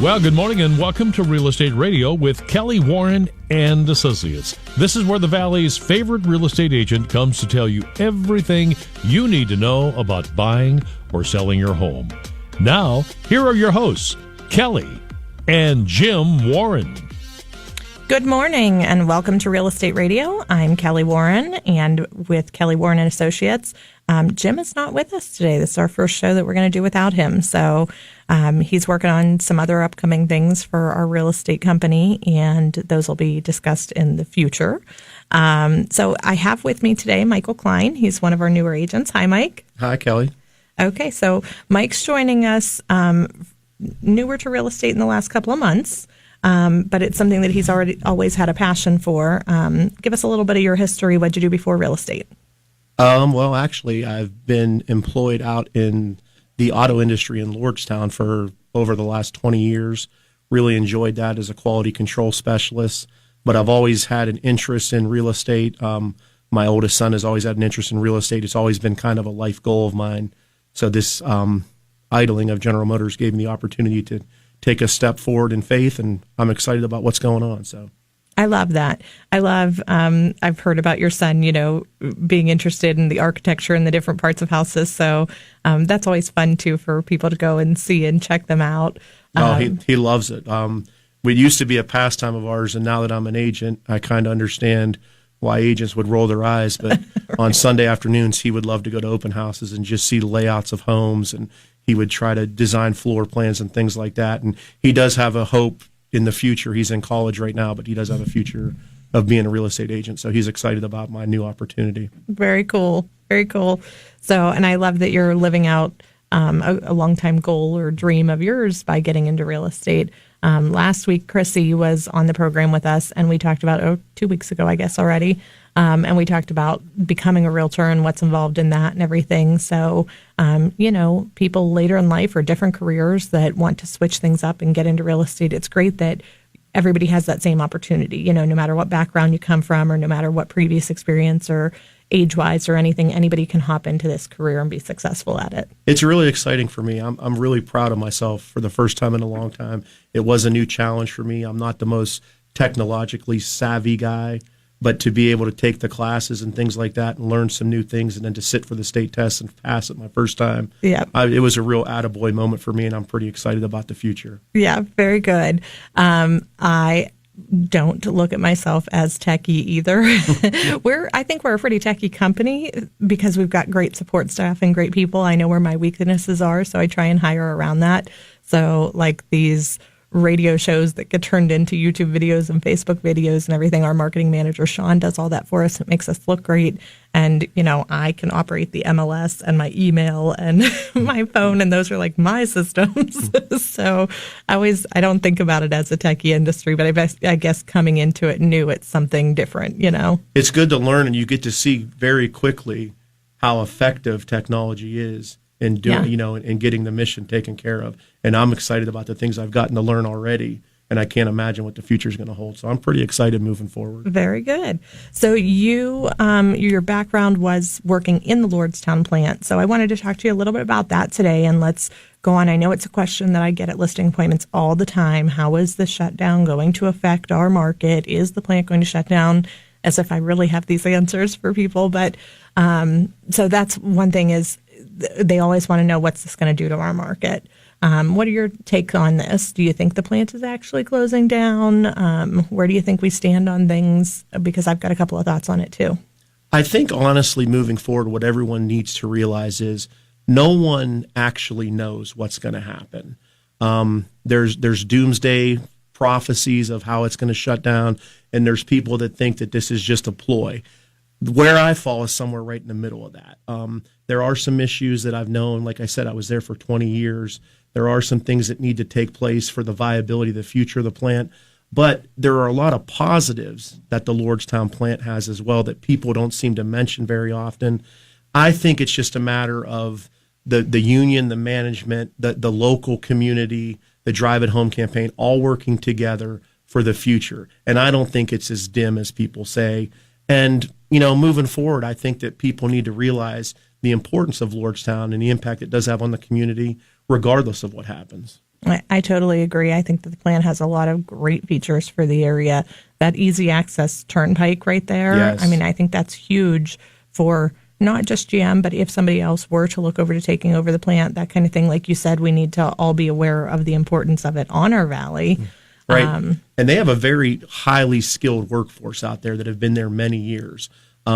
Well, good morning and welcome to Real Estate Radio with Kelly Warren and Associates. This is where the Valley's favorite real estate agent comes to tell you everything you need to know about buying or selling your home. Now, here are your hosts, Kelly and Jim Warren. Good morning and welcome to Real Estate Radio. I'm Kelly Warren, and with Kelly Warren and Associates, Jim is not with us today. This is our first show that we're going to do without him. So he's working on some other upcoming things for our real estate company, and those will be discussed in the future. So I have with me today Michael Klein. He's one of our newer agents. Hi, Mike. Hi, Kelly. Okay, so Mike's joining us newer to real estate in the last couple of months. But it's something that he's always had a passion for. Give us a little bit of your history. What'd you do before real estate? Well, actually, I've been employed out in the auto industry in Lordstown for over the last 20 years. Really enjoyed that as a quality control specialist. But I've always had an interest in real estate. My oldest son has always had an interest in real estate. It's always been kind of a life goal of mine. So this idling of General Motors gave me the opportunity to take a step forward in faith, and I'm excited about what's going on. So I love that. I love, I've heard about your son, being interested in the architecture and the different parts of houses. So that's always fun, too, for people to go and see and check them out. He loves it. It used to be a pastime of ours, and now that I'm an agent, I kind of understand why agents would roll their eyes. But right. On Sunday afternoons, he would love to go to open houses and just see the layouts of homes, and he would try to design floor plans and things like that. And he does have a hope in the future. He's in college right now, but he does have a future of being a real estate agent. So he's excited about my new opportunity. Very cool. Very cool. So, and I love that you're living out a longtime goal or dream of yours by getting into real estate. Last week, Chrissy was on the program with us, and we talked about, 2 weeks ago, I guess already, and we talked about becoming a realtor and what's involved in that and everything. So, people later in life or different careers that want to switch things up and get into real estate, it's great that everybody has that same opportunity, no matter what background you come from or no matter what previous experience or age-wise or anything, anybody can hop into this career and be successful at it. It's really exciting for me. I'm really proud of myself for the first time in a long time. It was a new challenge for me. I'm not the most technologically savvy guy, but to be able to take the classes and things like that and learn some new things and then to sit for the state test and pass it my first time, it was a real attaboy moment for me, and I'm pretty excited about the future. Yeah, very good. I don't look at myself as techie either. I think we're a pretty techie company because we've got great support staff and great people. I know where my weaknesses are, so I try and hire around that. So like these radio shows that get turned into YouTube videos and Facebook videos and everything, our marketing manager, Sean, does all that for us. It makes us look great. And, I can operate the MLS and my email and my phone, and those are like my systems. So I don't think about it as a techie industry, but I guess coming into it new, it's something different, It's good to learn, and you get to see very quickly how effective technology is in doing, and getting the mission taken care of. And I'm excited about the things I've gotten to learn already, and I can't imagine what the future is going to hold. So I'm pretty excited moving forward. Very good. So your background was working in the Lordstown plant. So I wanted to talk to you a little bit about that today, and let's go on. I know it's a question that I get at listing appointments all the time. How is the shutdown going to affect our market? Is the plant going to shut down? As if I really have these answers for people. But so that's one thing is they always want to know what's this going to do to our market. What are your take on this? Do you think the plant is actually closing down? Where do you think we stand on things? Because I've got a couple of thoughts on it too. I think honestly, moving forward, what everyone needs to realize is no one actually knows what's going to happen. There's doomsday prophecies of how it's going to shut down, and there's people that think that this is just a ploy. Where I fall is somewhere right in the middle of that. There are some issues that I've known. Like I said, I was there for 20 years. There are some things that need to take place for the viability of the future of the plant. But there are a lot of positives that the Lordstown plant has as well that people don't seem to mention very often. I think it's just a matter of the union, the management, the local community, the Drive at Home campaign, all working together for the future. And I don't think it's as dim as people say. And, moving forward, I think that people need to realize the importance of Lordstown and the impact it does have on the community, regardless of what happens. I totally agree. I think that the plan has a lot of great features for the area. That easy access turnpike right there. Yes. I mean, I think that's huge for not just GM, but if somebody else were to look over to taking over the plant, that kind of thing. Like you said, we need to all be aware of the importance of it on our valley. Right. And they have a very highly skilled workforce out there that have been there many years.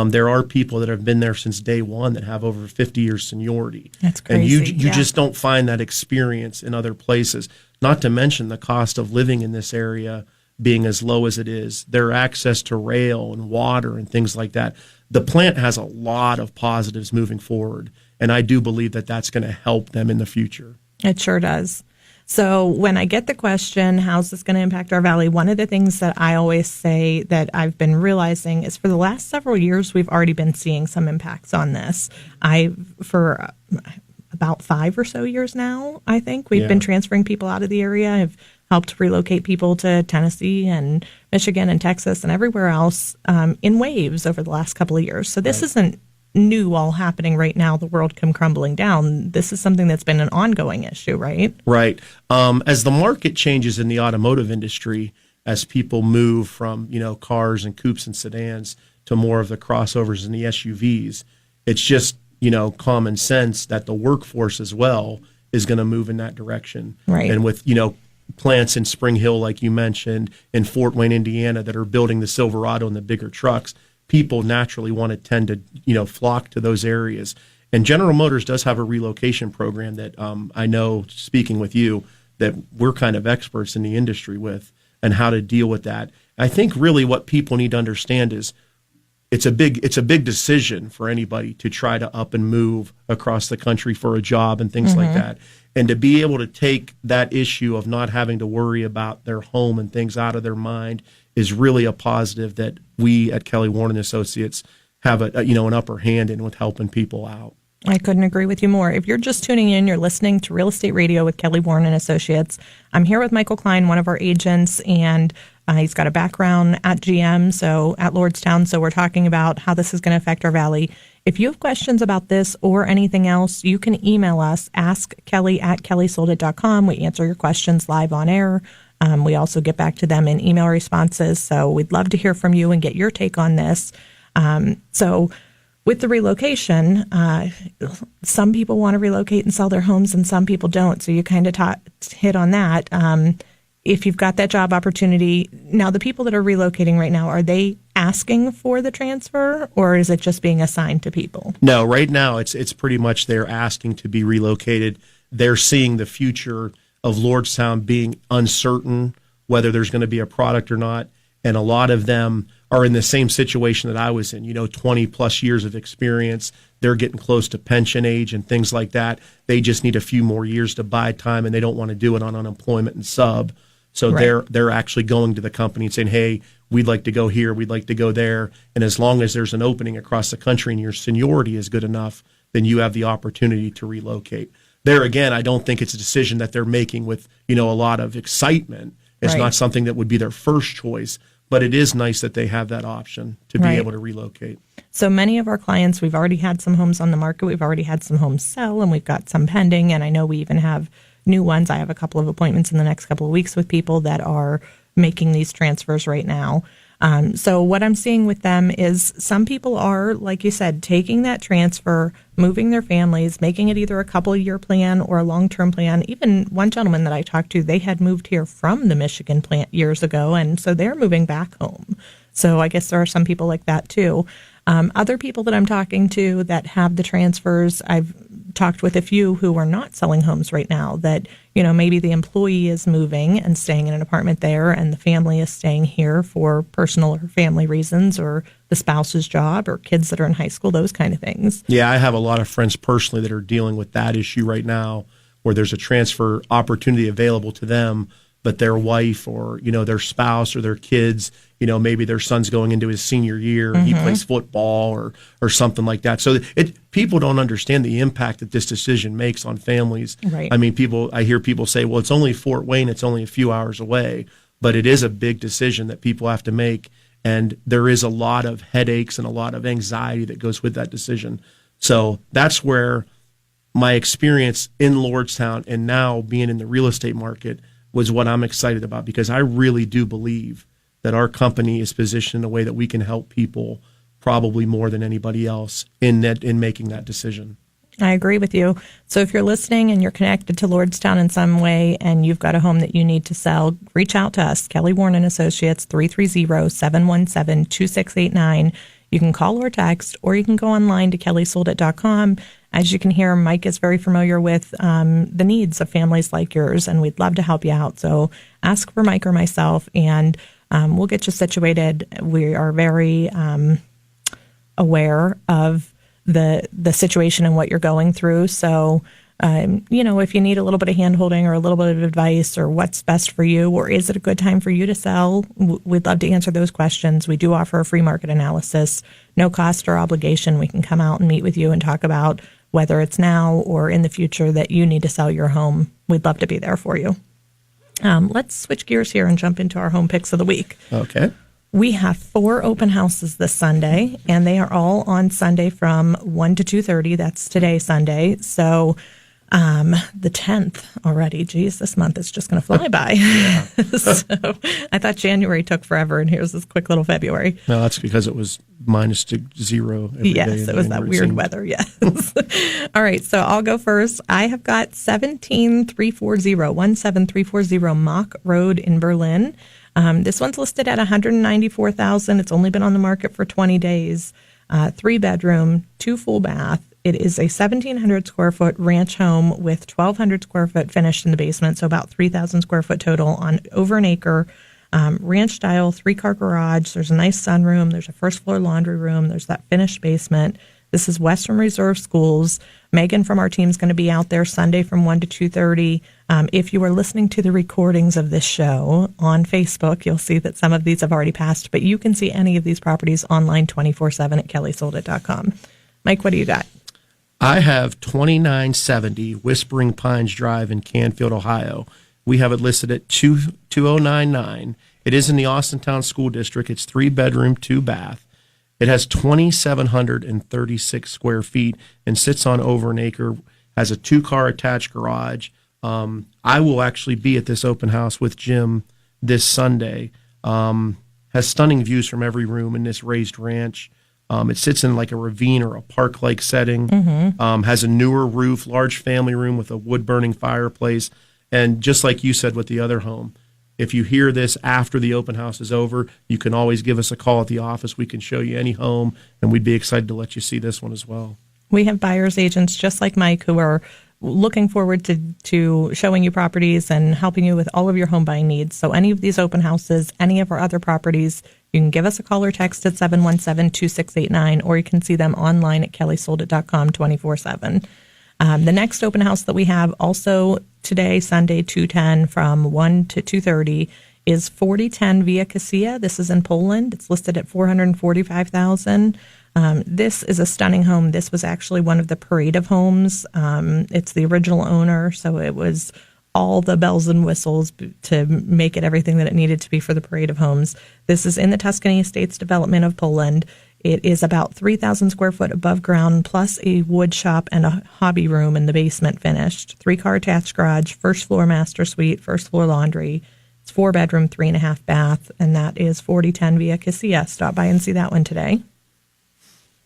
There are people that have been there since day one that have over 50 years seniority. That's crazy. And you just don't find that experience in other places, not to mention the cost of living in this area being as low as it is, their access to rail and water and things like that. The plant has a lot of positives moving forward, and I do believe that that's going to help them in the future. It sure does. So when I get the question, how's this going to impact our valley? One of the things that I always say that I've been realizing is for the last several years, we've already been seeing some impacts on this. For about 5 or so years now, I think we've been transferring people out of the area. I've helped relocate people to Tennessee and Michigan and Texas and everywhere else in waves over the last couple of years. So this isn't new all happening right now, the world come crumbling down. This is something that's been an ongoing issue, right? Right. As the market changes in the automotive industry, as people move from, cars and coupes and sedans to more of the crossovers and the SUVs, it's just, common sense that the workforce as well is going to move in that direction. Right. And with, plants in Spring Hill, like you mentioned, in Fort Wayne, Indiana, that are building the Silverado and the bigger trucks, people naturally want to tend to, flock to those areas. And General Motors does have a relocation program that I know, speaking with you, that we're kind of experts in the industry with and how to deal with that. I think really what people need to understand is it's a big decision for anybody to try to up and move across the country for a job and things like that. And to be able to take that issue of not having to worry about their home and things out of their mind is really a positive that we at Kelly Warren Associates have an upper hand in with helping people out. I couldn't agree with you more. If you're just tuning in, you're listening to Real Estate Radio with Kelly Warren and Associates. I'm here with Michael Klein, one of our agents, and he's got a background at GM, so at Lordstown. So we're talking about how this is going to affect our valley. If you have questions about this or anything else, you can email us, askkelly@kellysoldit.com. We answer your questions live on air. We also get back to them in email responses. So we'd love to hear from you and get your take on this. So with the relocation, some people want to relocate and sell their homes and some people don't. So you kind of hit on that. If you've got that job opportunity, now the people that are relocating right now, are they asking for the transfer or is it just being assigned to people? No, right now it's pretty much they're asking to be relocated. They're seeing the future of Lordstown being uncertain, whether there's going to be a product or not. And a lot of them are in the same situation that I was in, 20 plus years of experience. They're getting close to pension age and things like that. They just need a few more years to buy time and they don't want to do it on unemployment and sub. So they're actually going to the company and saying, hey, we'd like to go here, we'd like to go there. And as long as there's an opening across the country and your seniority is good enough, then you have the opportunity to relocate. There again, I don't think it's a decision that they're making with, a lot of excitement. It's not something that would be their first choice, but it is nice that they have that option to be able to relocate. So many of our clients, we've already had some homes on the market. We've already had some homes sell, and we've got some pending. And I know we even have new ones. I have a couple of appointments in the next couple of weeks with people that are making these transfers right now. So what I'm seeing with them is some people are, like you said, taking that transfer, moving their families, making it either a couple-year plan or a long-term plan. Even one gentleman that I talked to, they had moved here from the Michigan plant years ago, and so they're moving back home. So I guess there are some people like that too. Other people that I'm talking to that have the transfers, I've talked with a few who are not selling homes right now that, maybe the employee is moving and staying in an apartment there and the family is staying here for personal or family reasons or the spouse's job or kids that are in high school, those kind of things. Yeah, I have a lot of friends personally that are dealing with that issue right now where there's a transfer opportunity available to them, but their wife or, their spouse or their kids, maybe their son's going into his senior year, he plays football or something like that. So people don't understand the impact that this decision makes on families. Right. I mean, I hear people say, well, it's only Fort Wayne, it's only a few hours away, but it is a big decision that people have to make. And there is a lot of headaches and a lot of anxiety that goes with that decision. So that's where my experience in Lordstown and now being in the real estate market was what I'm excited about, because I really do believe that our company is positioned in a way that we can help people probably more than anybody else in making that decision. I agree with you. So if you're listening and you're connected to Lordstown in some way and you've got a home that you need to sell, reach out to us, Kelly Warren and Associates, 330-717-2689. You can call or text, or you can go online to kellysoldit.com. As you can hear, Mike is very familiar with the needs of families like yours, and we'd love to help you out. So ask for Mike or myself, and we'll get you situated. We are very aware of the situation and what you're going through. So, if you need a little bit of hand-holding or a little bit of advice, or what's best for you, or is it a good time for you to sell, we'd love to answer those questions. We do offer a free market analysis, no cost or obligation. We can come out and meet with you and talk about whether it's now or in the future that you need to sell your home. We'd love to be there for you. Let's switch gears here and jump into our home picks of the week. Okay. We have 4 open houses this Sunday, and they are all on Sunday from 1 to 2:30. That's today, Sunday. So the 10th already. Geez, this month is just going to fly by. So I thought January took forever, and here's this quick little February. No, that's because it was -0 every day. Yes, it was that weird weather. Yes. All right, so I'll go first. I have got 17340 Mock Road in Berlin. This one's listed at $194,000. It's only been on the market for 20 days. 3-bedroom, 2 full bath. It is a 1,700 square foot ranch home with 1,200 square foot finished in the basement, so about 3,000 square foot total on over an acre. Ranch style, 3-car garage. There's a nice sunroom. There's a first floor laundry room. There's that finished basement. This is Western Reserve Schools. Megan from our team is going to be out there Sunday from 1 to 2:30. If you are listening to the recordings of this show on Facebook, you'll see that some of these have already passed, but you can see any of these properties online 24/7 at kellysoldit.com. Mike, what do you got? I have 2970 Whispering Pines Drive in Canfield, Ohio. We have it listed at 2099. It is in the Austintown School District. It's 3-bedroom, 2-bath. It has 2,736 square feet and sits on over an acre, has a 2-car attached garage. I will actually be at this open house with Jim this Sunday. Has stunning views from every room in this raised ranch. It sits in like a ravine or a park-like setting. Has a newer roof, large family room with a wood-burning fireplace. And just like you said with the other home, if you hear this after the open house is over, you can always give us a call at the office. We can show you any home, and we'd be excited to let you see this one as well. We have buyer's agents just like Mike who are looking forward to showing you properties and helping you with all of your home buying needs. So any of these open houses, any of our other properties, you can give us a call or text at 717-2689, or you can see them online at kellysoldit.com 24/7. The next open house that we have also today, Sunday, 2/10 from 1 to 2:30, is 4010 Via Casilla. This is in Poland. It's listed at $445,000. This is a stunning home. This was actually one of the parade of homes. It's the original owner, so it was all the bells and whistles to make it everything that it needed to be for the parade of homes. This is in the Tuscany Estates development of Poland. It is about 3,000 square foot above ground, plus a wood shop and a hobby room in the basement finished. 3-car attached garage, first floor master suite, first floor laundry. It's 4-bedroom, 3.5 bath, and that is 4010 Via Casilla. Stop by and see that one today.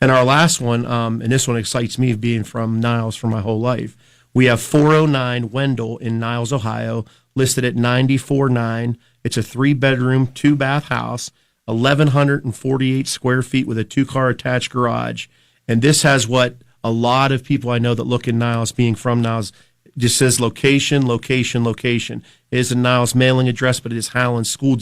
And our last one, and this one excites me being from Niles for my whole life. We have 409 Wendell in Niles, Ohio, listed at $94,900. It's a 3-bedroom, 2-bath house, 1,148 square feet with a 2-car attached garage. And this has what a lot of people I know that look in Niles, being from Niles, just says location, location, location. It is a Niles mailing address, but it is Howland School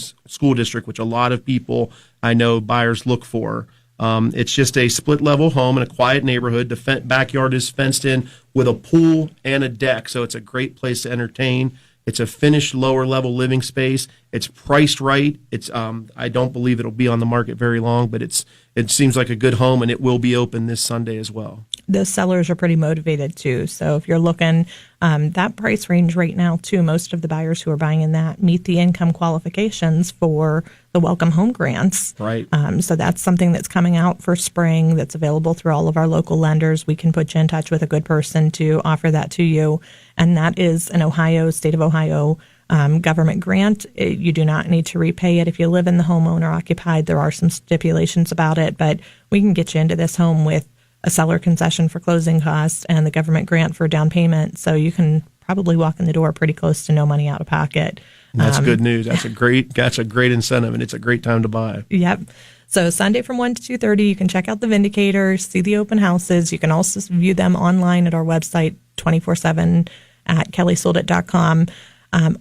District, which a lot of people I know buyers look for. It's just a split-level home in a quiet neighborhood. The backyard is fenced in with a pool and a deck, so it's a great place to entertain. It's a finished lower-level living space. It's priced right. It's I don't believe it'll be on the market very long, but it's it seems like a good home, and it will be open this Sunday as well. The sellers are pretty motivated too. So if you're looking, that price range right now too, most of the buyers who are buying in that meet the income qualifications for the Welcome Home Grants. Right. So that's something that's coming out for spring that's available through all of our local lenders. We can put you in touch with a good person to offer that to you. And that is an state of Ohio government grant. You do not need to repay it if you live in the home owner occupied. There are some stipulations about it, but we can get you into this home with a seller concession for closing costs and the government grant for down payment. So you can probably walk in the door pretty close to no money out of pocket. And that's good news. That's a great incentive, and it's a great time to buy. Yep. So Sunday from 1 to 2:30, you can check out the Vindicators, see the open houses. You can also view them online at our website 24/7 at kellysoldit.com.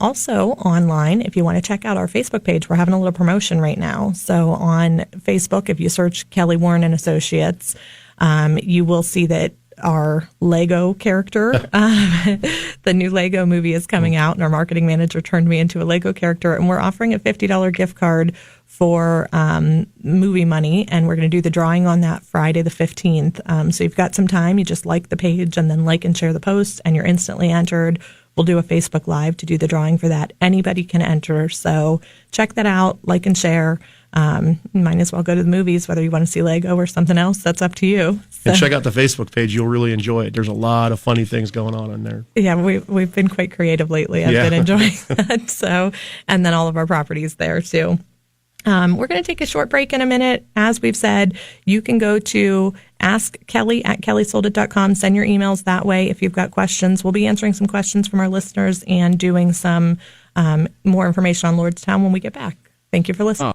Also online, if you want to check out our Facebook page, we're having a little promotion right now. So on Facebook, if you search Kelly Warren and Associates, you will see that our Lego character, the new Lego movie is coming out, and our marketing manager turned me into a Lego character, and we're offering a $50 gift card for movie money, and we're going to do the drawing on that Friday the 15th. So you've got some time. You just like the page and then like and share the post, and you're instantly entered. We'll do a Facebook Live to do the drawing for that. Anybody can enter, so check that out, like and share. You might as well go to the movies, whether you want to see Lego or something else. That's up to you. So, and check out the Facebook page. You'll really enjoy it. There's a lot of funny things going on in there. Yeah, we've been quite creative lately. I've been enjoying that. So, and then all of our properties there too. We're going to take a short break in a minute. As we've said, you can go to askkelly@kellysoldit.com. Send your emails that way if you've got questions. We'll be answering some questions from our listeners and doing some more information on Lordstown when we get back. Thank you for listening.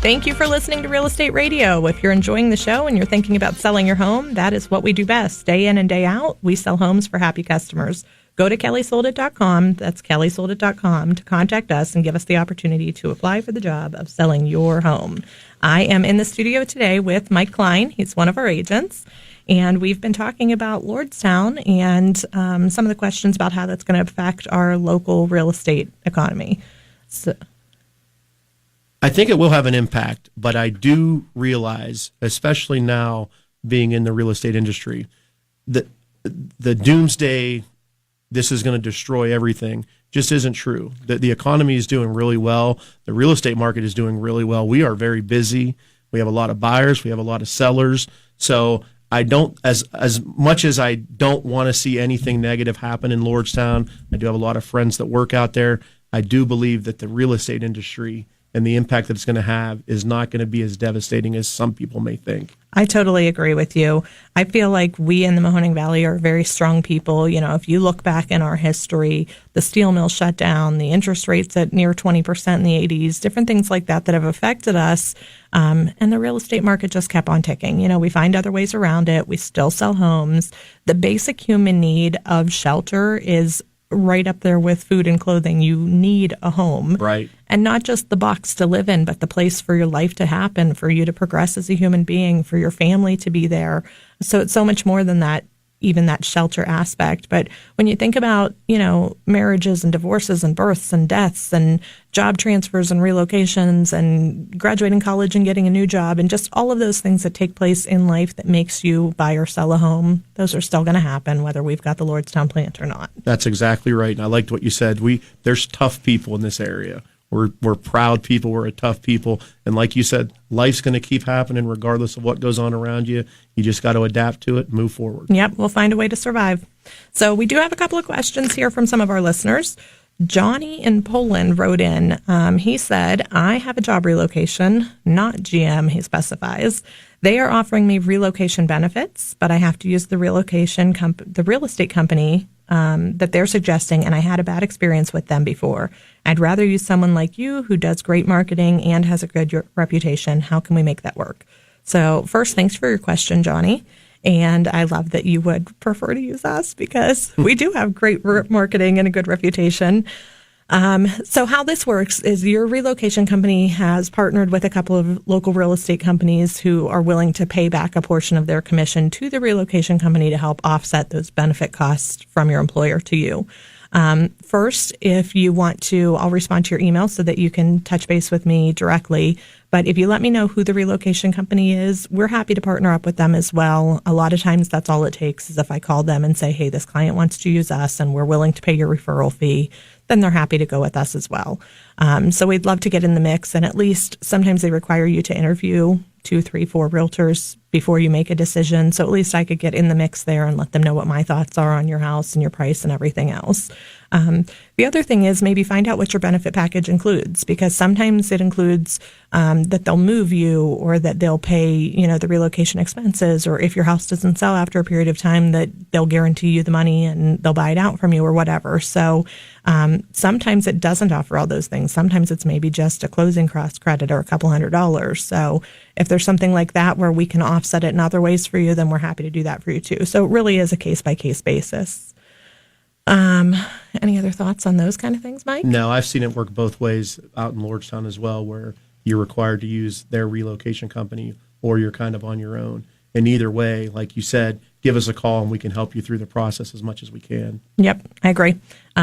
Thank you for listening to Real Estate Radio. If you're enjoying the show and you're thinking about selling your home, that is what we do best. Day in and day out, we sell homes for happy customers. Go to kellysoldit.com, that's kellysoldit.com, to contact us and give us the opportunity to apply for the job of selling your home. I am in the studio today with Mike Klein. He's one of our agents. And we've been talking about Lordstown and some of the questions about how that's going to affect our local real estate economy. So, I think it will have an impact, but I do realize, especially now being in the real estate industry, that the doomsday, this is going to destroy everything, just isn't true. The economy is doing really well. The real estate market is doing really well. We are very busy. We have a lot of buyers. We have a lot of sellers. So I don't, as much as I don't want to see anything negative happen in Lordstown, I do have a lot of friends that work out there. I do believe that the real estate industry and the impact that it's going to have is not going to be as devastating as some people may think. I totally agree with you. I feel like we in the Mahoning Valley are very strong people. You know, if you look back in our history, the steel mill shut down, the interest rates at near 20% in the 80s, different things like that have affected us. And the real estate market just kept on ticking. You know, we find other ways around it. We still sell homes. The basic human need of shelter is right up there with food and clothing. You need a home. Right. And not just the box to live in, but the place for your life to happen, for you to progress as a human being, for your family to be there. So it's so much more than that, even that shelter aspect. But when you think about, you know, marriages and divorces and births and deaths and job transfers and relocations and graduating college and getting a new job and just all of those things that take place in life that makes you buy or sell a home, those are still going to happen whether we've got the Lordstown plant or not. That's exactly right. And I liked what you said. There's tough people in this area. We're proud people. We're a tough people. And like you said, life's going to keep happening regardless of what goes on around you. You just got to adapt to it and move forward. Yep, we'll find a way to survive. So we do have a couple of questions here from some of our listeners. Johnny in Poland wrote in. He said, I have a job relocation, not GM, he specifies. They are offering me relocation benefits, but I have to use the real estate company that they're suggesting, and I had a bad experience with them before. I'd rather use someone like you who does great marketing and has a good reputation. How can we make that work? So first, thanks for your question, Johnny. And I love that you would prefer to use us because we do have great marketing and a good reputation. So how this works is your relocation company has partnered with a couple of local real estate companies who are willing to pay back a portion of their commission to the relocation company to help offset those benefit costs from your employer to you. First, if you want to, I'll respond to your email so that you can touch base with me directly. But if you let me know who the relocation company is, we're happy to partner up with them as well. A lot of times that's all it takes is if I call them and say, hey, this client wants to use us and we're willing to pay your referral fee, then they're happy to go with us as well. So we'd love to get in the mix. And at least sometimes they require you to interview 2, 3, 4 realtors before you make a decision. So at least I could get in the mix there and let them know what my thoughts are on your house and your price and everything else. The other thing is maybe find out what your benefit package includes, because sometimes it includes that they'll move you or that they'll pay, the relocation expenses, or if your house doesn't sell after a period of time, that they'll guarantee you the money and they'll buy it out from you or whatever. So sometimes it doesn't offer all those things. Sometimes it's maybe just a closing cost credit or a couple $100. So if there's something like that where we can offset it in other ways for you, then we're happy to do that for you too. So it really is a case-by-case basis. Any other thoughts on those kind of things, Mike? No, I've seen it work both ways out in Lordstown as well, where you're required to use their relocation company or you're kind of on your own. And either way, like you said, give us a call and we can help you through the process as much as we can. Yep, I agree.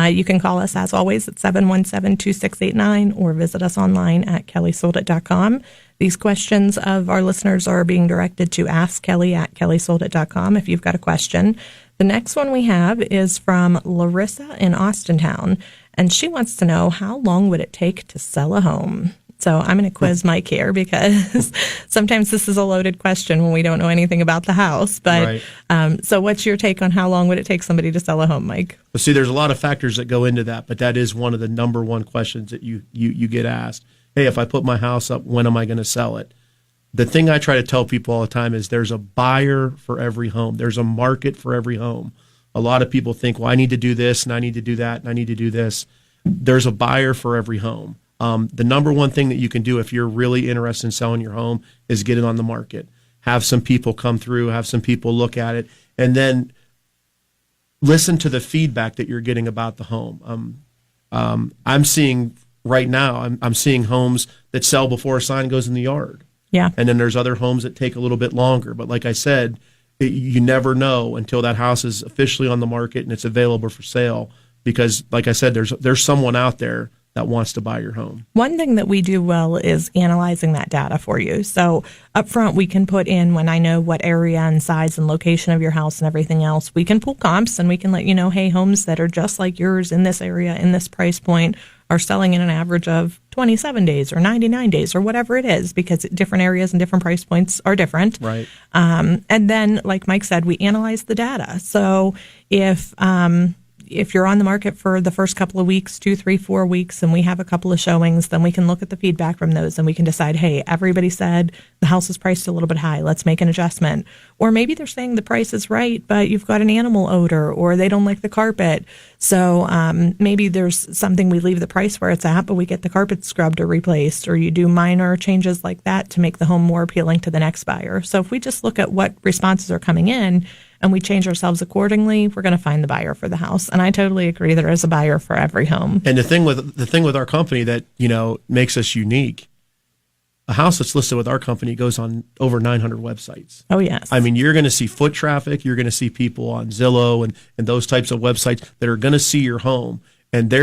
You can call us, as always, at 717-2689 or visit us online at kellysoldit.com. These questions of our listeners are being directed to askkelly@kellysoldit.com if you've got a question. The next one we have is from Larissa in Austintown, and she wants to know, how long would it take to sell a home? So I'm going to quiz Mike here, because sometimes this is a loaded question when we don't know anything about the house. But right. So what's your take on how long would it take somebody to sell a home, Mike? Well, see, there's a lot of factors that go into that, but that is one of the number one questions that you get asked. Hey, if I put my house up, when am I going to sell it? The thing I try to tell people all the time is there's a buyer for every home. There's a market for every home. A lot of people think, well, I need to do this and I need to do that and I need to do this. There's a buyer for every home. The number one thing that you can do if you're really interested in selling your home is get it on the market. Have some people come through, have some people look at it, and then listen to the feedback that you're getting about the home. I'm seeing right now, I'm seeing homes that sell before a sign goes in the yard. Yeah. And then there's other homes that take a little bit longer. But like I said, you never know until that house is officially on the market and it's available for sale. Because like I said, there's someone out there that wants to buy your home. One thing that we do well is analyzing that data for you. So up front, we can put in, when I know what area and size and location of your house and everything else, we can pull comps and we can let you know, hey, homes that are just like yours in this area, in this price point, are selling in an average of 27 days or 99 days or whatever it is, because different areas and different price points are different. Right. And then, like Mike said, we analyze the data. So if you're on the market for the first couple of weeks, 2, 3, 4 weeks, and we have a couple of showings, then we can look at the feedback from those and we can decide, hey, everybody said the house is priced a little bit high. Let's make an adjustment. Or maybe they're saying the price is right, but you've got an animal odor or they don't like the carpet. So maybe there's something, we leave the price where it's at, but we get the carpet scrubbed or replaced, or you do minor changes like that to make the home more appealing to the next buyer. So if we just look at what responses are coming in and we change ourselves accordingly, we're going to find the buyer for the house. And I totally agree, there is a buyer for every home. And the thing with our company that, makes us unique, a house that's listed with our company goes on over 900 websites. Oh, yes. I mean, you're going to see foot traffic. You're going to see people on Zillow and those types of websites that are going to see your home. And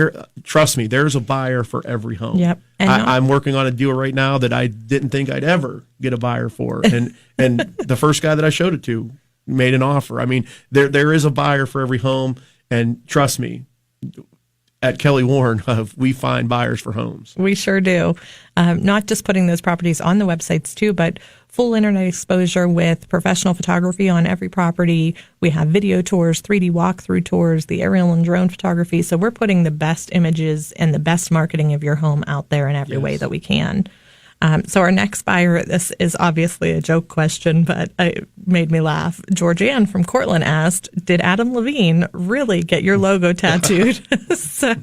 trust me, there's a buyer for every home. Yep. I'm working on a deal right now that I didn't think I'd ever get a buyer for. And the first guy that I showed it to made an offer. I mean, there is a buyer for every home. And trust me, at Kelly Warren, we find buyers for homes. We sure do. Not just putting those properties on the websites too, but full internet exposure with professional photography on every property. We have video tours, 3D walkthrough tours, the aerial and drone photography. So we're putting the best images and the best marketing of your home out there in every way that we can. So our next buyer, this is obviously a joke question, but it made me laugh. Georgianne from Cortland asked, did Adam Levine really get your logo tattooed? So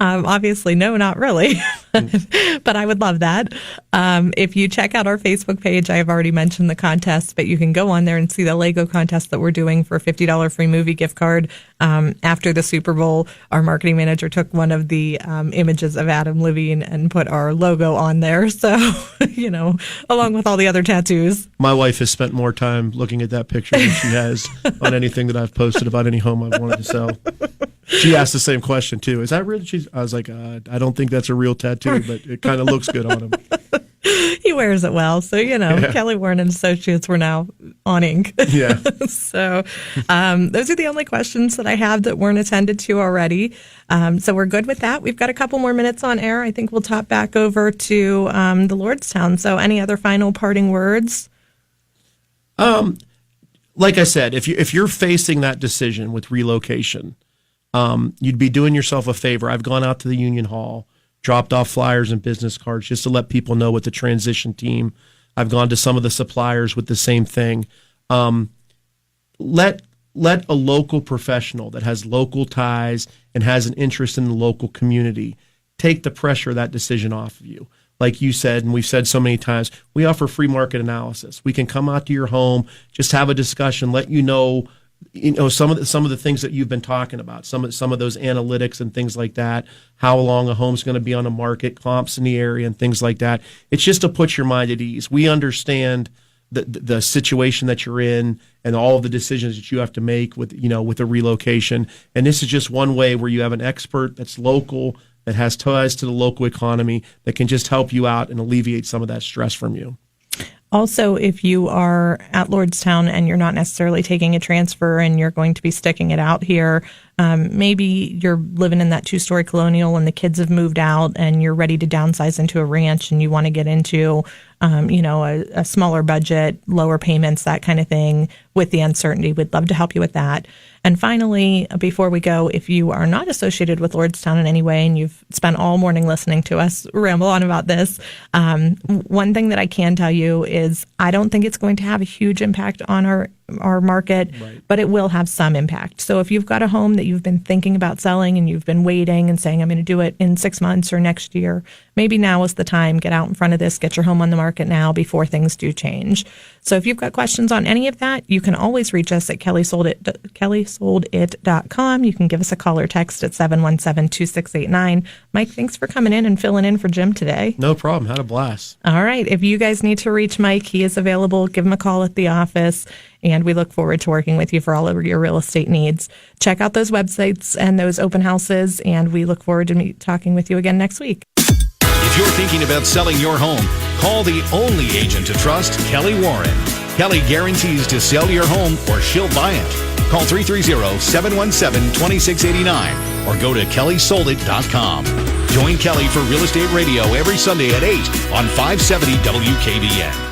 obviously, no, not really, but I would love that. If you check out our Facebook page, I have already mentioned the contest, but you can go on there and see the Lego contest that we're doing for a $50 free movie gift card. After the Super Bowl, our marketing manager took one of the images of Adam Levine and put our logo on there. So, along with all the other tattoos. My wife has spent more time looking at that picture than she has on anything that I've posted about any home I've wanted to sell. She asked the same question too. Is that real? I was like, I don't think that's a real tattoo, but it kind of looks good on him. He wears it well. So, Kelly Warren and Associates, we're now on ink. Yeah. So those are the only questions that I have that weren't attended to already. So we're good with that. We've got a couple more minutes on air. I think we'll top back over to the Lordstown. So any other final parting words? Like I said, if you're facing that decision with relocation, you'd be doing yourself a favor. I've gone out to the Union Hall, dropped off flyers and business cards just to let people know with the transition team. I've gone to some of the suppliers with the same thing. Let a local professional that has local ties and has an interest in the local community take the pressure of that decision off of you. Like you said, and we've said so many times, we offer free market analysis. We can come out to your home, just have a discussion, let you know some of the things that you've been talking about, some of those analytics and things like that, how long a home's going to be on the market, comps in the area and things like that. It's just to put your mind at ease. We understand the situation that you're in and all of the decisions that you have to make with a relocation. And this is just one way where you have an expert that's local, that has ties to the local economy, that can just help you out and alleviate some of that stress from you. Also, if you are at Lordstown and you're not necessarily taking a transfer and you're going to be sticking it out here, maybe you're living in that 2-story colonial and the kids have moved out and you're ready to downsize into a ranch and you want to get into, a smaller budget, lower payments, that kind of thing with the uncertainty. We'd love to help you with that. And finally, before we go, if you are not associated with Lordstown in any way and you've spent all morning listening to us ramble on about this, one thing that I can tell you is I don't think it's going to have a huge impact on our market, right, but it will have some impact. So if you've got a home that you've been thinking about selling and you've been waiting and saying, I'm going to do it in 6 months or next year, maybe now is the time. Get out in front of this, get your home on the market now before things do change. So if you've got questions on any of that, you can always reach us at kellysoldit.com. You can give us a call or text at 717-2689. Mike, thanks for coming in and filling in for Jim today. No problem. Had a blast. All right. If you guys need to reach Mike, he is available. Give him a call at the office. And we look forward to working with you for all of your real estate needs. Check out those websites and those open houses, and we look forward to talking with you again next week. If you're thinking about selling your home, call the only agent to trust, Kelly Warren. Kelly guarantees to sell your home or she'll buy it. Call 330-717-2689 or go to kellysoldit.com. Join Kelly for Real Estate Radio every Sunday at 8 on 570 WKBN.